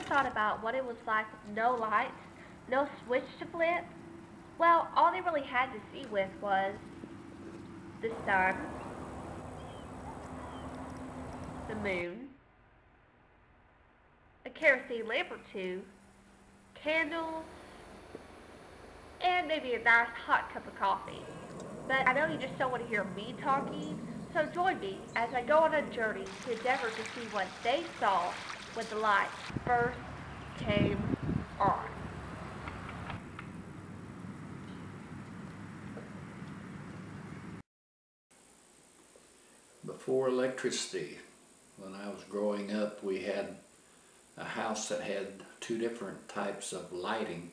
thought about what it was like with no lights, no switch to flip? Well, all they really had to see with was the sun, the moon, a kerosene lamp or two, candles, and maybe a nice hot cup of coffee. But I know you just don't want to hear me talking, so join me as I go on a journey to endeavor to see what they saw when the lights first came on. Before electricity, when I was growing up, we had a house that had two different types of lighting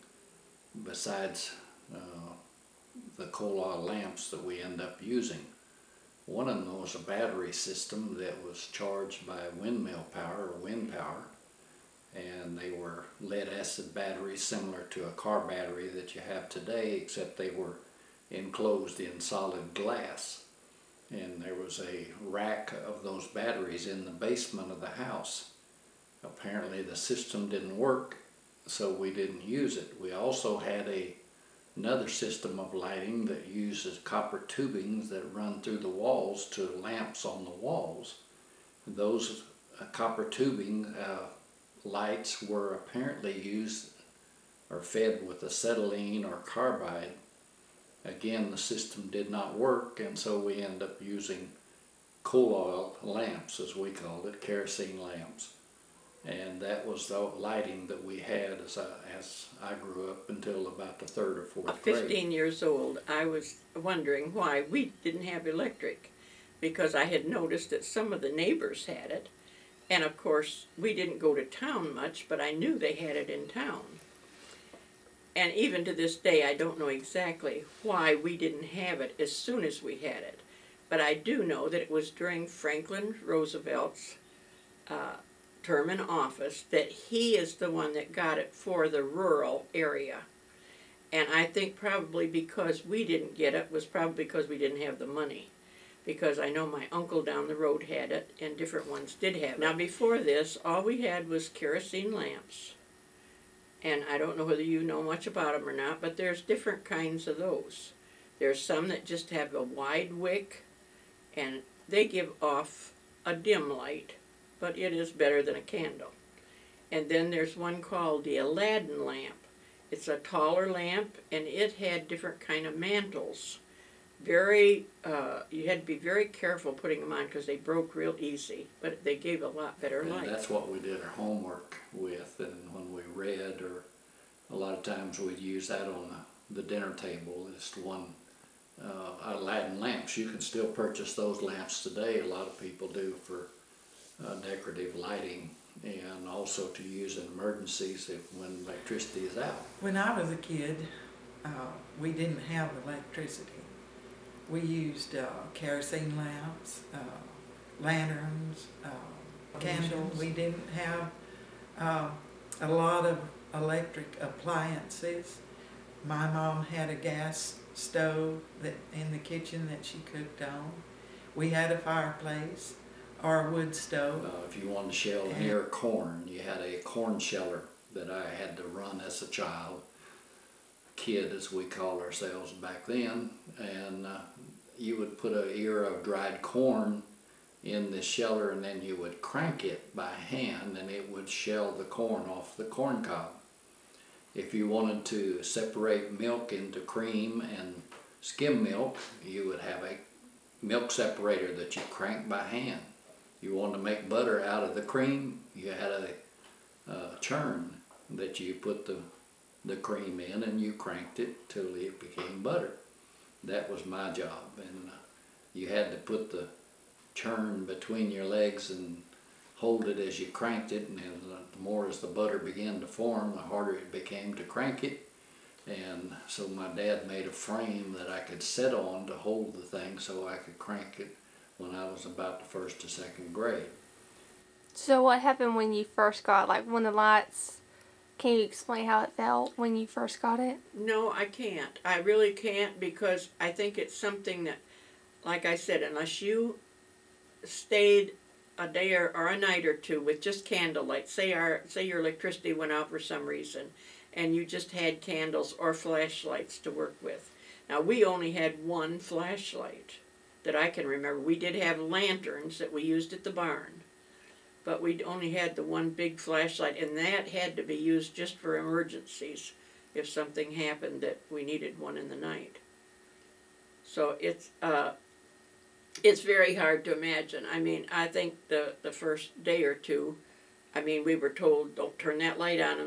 besides the coal oil lamps that we end up using. One of them was a battery system that was charged by windmill power or wind power, and they were lead acid batteries similar to a car battery that you have today, except they were enclosed in solid glass. And there was a rack of those batteries in the basement of the house. Apparently the system didn't work, so we didn't use it. We also had another system of lighting that uses copper tubings that run through the walls to lamps on the walls. Those copper tubing lights were apparently used or fed with acetylene or carbide. Again, the system did not work, and so we ended up using coal oil lamps, as we called it, kerosene lamps. And that was the lighting that we had as I grew up until about the third or fourth grade. 15 years old, I was wondering why we didn't have electric, because I had noticed that some of the neighbors had it. And of course, we didn't go to town much, but I knew they had it in town. And even to this day, I don't know exactly why we didn't have it as soon as we had it. But I do know that it was during Franklin Roosevelt's term in office that he is the one that got it for the rural area. And I think probably because we didn't get it was probably because we didn't have the money. Because I know my uncle down the road had it, and different ones did have it. Now before this, all we had was kerosene lamps. And I don't know whether you know much about them or not, but there's different kinds of those. There's some that just have a wide wick, and they give off a dim light, but it is better than a candle. And then there's one called the Aladdin lamp. It's a taller lamp, and it had different kind of mantles. You had to be very careful putting them on because they broke real easy, but they gave a lot better light. That's what we did our homework with, and when we read, or a lot of times we'd use that on the dinner table. It's one Aladdin lamps. You can still purchase those lamps today. A lot of people do for decorative lighting, and also to use in emergencies when electricity is out. When I was a kid, we didn't have electricity. We used kerosene lamps, lanterns, candles. We didn't have a lot of electric appliances. My mom had a gas stove in the kitchen that she cooked on. We had a fireplace or a wood stove. If you wanted to shell near corn, you had a corn sheller that I had to run as a child. Kid, as we called ourselves back then, and you would put an ear of dried corn in the sheller, and then you would crank it by hand, and it would shell the corn off the corn cob. If you wanted to separate milk into cream and skim milk, you would have a milk separator that you cranked by hand. You wanted to make butter out of the cream, you had a churn that you put the cream in, and you cranked it till it became butter. That was my job, and you had to put the churn between your legs and hold it as you cranked it, and the more as the butter began to form, the harder it became to crank it. And so my dad made a frame that I could sit on to hold the thing so I could crank it when I was about the first to second grade. So what happened when you first got, like when the lights, can you explain how it felt when you first got it? No, I can't. I really can't, because I think it's something that, like I said, unless you stayed a day or a night or two with just candlelight. Say your electricity went out for some reason, and you just had candles or flashlights to work with. Now we only had one flashlight that I can remember. We did have lanterns that we used at the barn, but we only had the one big flashlight, and that had to be used just for emergencies if something happened that we needed one in the night. So it's very hard to imagine. I mean, I think the first day or two, I mean, we were told, don't turn that light on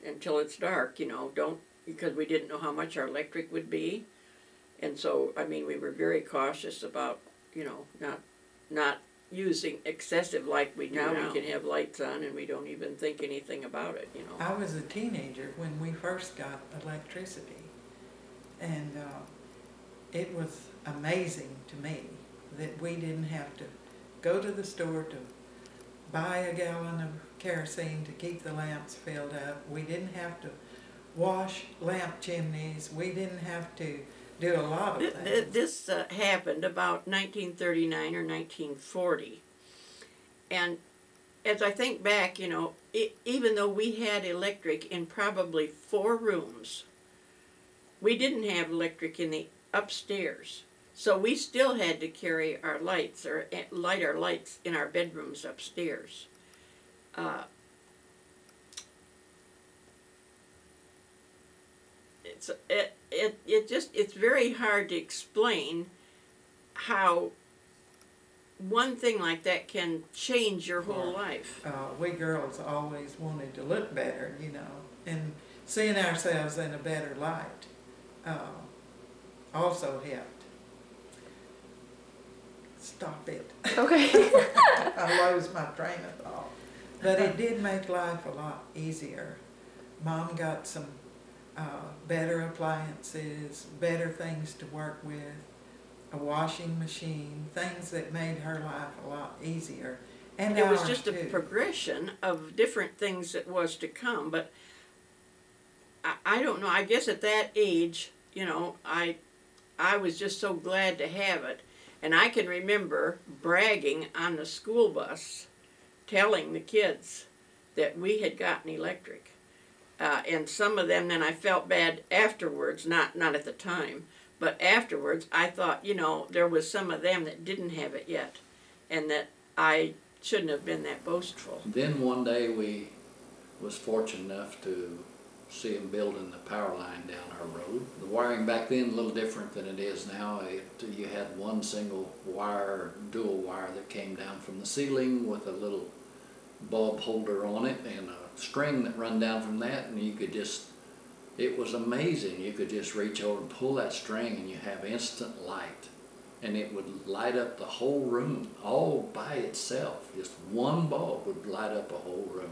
until it's dark, you know, don't, because we didn't know how much our electric would be. And so, I mean, we were very cautious about, you know, not using excessive like we do now. We can have lights on and we don't even think anything about it, you know. I was a teenager when we first got electricity, and it was amazing to me that we didn't have to go to the store to buy a gallon of kerosene to keep the lamps filled up. We didn't have to wash lamp chimneys. We didn't have to do a lot of things. This happened about 1939 or 1940. And as I think back, you know, even though we had electric in probably 4 rooms, we didn't have electric in the upstairs. So we still had to carry our lights or light our lights in our bedrooms upstairs. It's very hard to explain how one thing like that can change your whole life. We girls always wanted to look better, you know, and seeing ourselves in a better light also helped. Stop it. Okay. I lost my train of thought. But it did make life a lot easier. Mom got some better appliances, better things to work with, a washing machine, things that made her life a lot easier. And it was just a progression of different things that was to come, but I don't know, I guess at that age, you know, I was just so glad to have it. And I can remember bragging on the school bus, telling the kids that we had gotten electric. And some of them, then I felt bad afterwards, not at the time, but afterwards I thought, you know, there was some of them that didn't have it yet, and that I shouldn't have been that boastful. Then one day we was fortunate enough to see them building the power line down our road. The wiring back then a little different than it is now. You had one single wire, dual wire that came down from the ceiling with a little bulb holder on it and a string that run down from that, and you could just, it was amazing. You could just reach over and pull that string and you have instant light, and it would light up the whole room all by itself. Just one bulb would light up a whole room.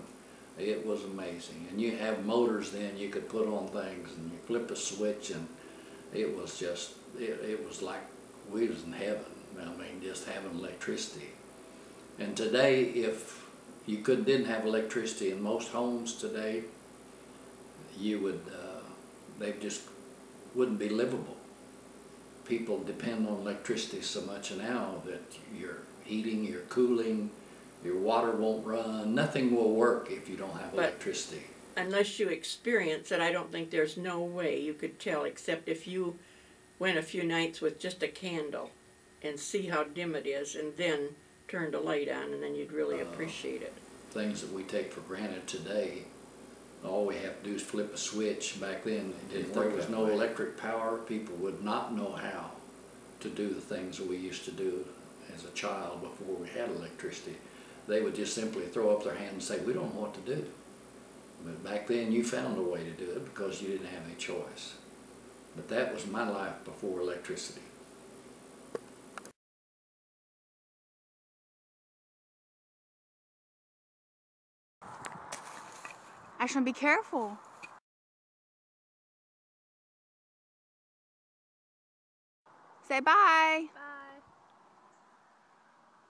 It was amazing. And you have motors then you could put on things, and you flip a switch, and it was just, it was like we was in heaven. I mean, just having electricity. And today, if you didn't have electricity in most homes today, you would, they just wouldn't be livable. People depend on electricity so much now that your heating, your cooling, your water won't run, nothing will work if you don't have electricity. Unless you experience it, I don't think there's no way you could tell, except if you went a few nights with just a candle and see how dim it is, and then turned a light on, and then you'd really appreciate it. Things that we take for granted today, all we have to do is flip a switch. Back then, if there was no electric power, people would not know how to do the things that we used to do as a child before we had electricity. They would just simply throw up their hand and say, we don't know what to do. But back then you found a way to do it because you didn't have any choice. But that was my life before electricity. Ashton, be careful. Say bye. Bye.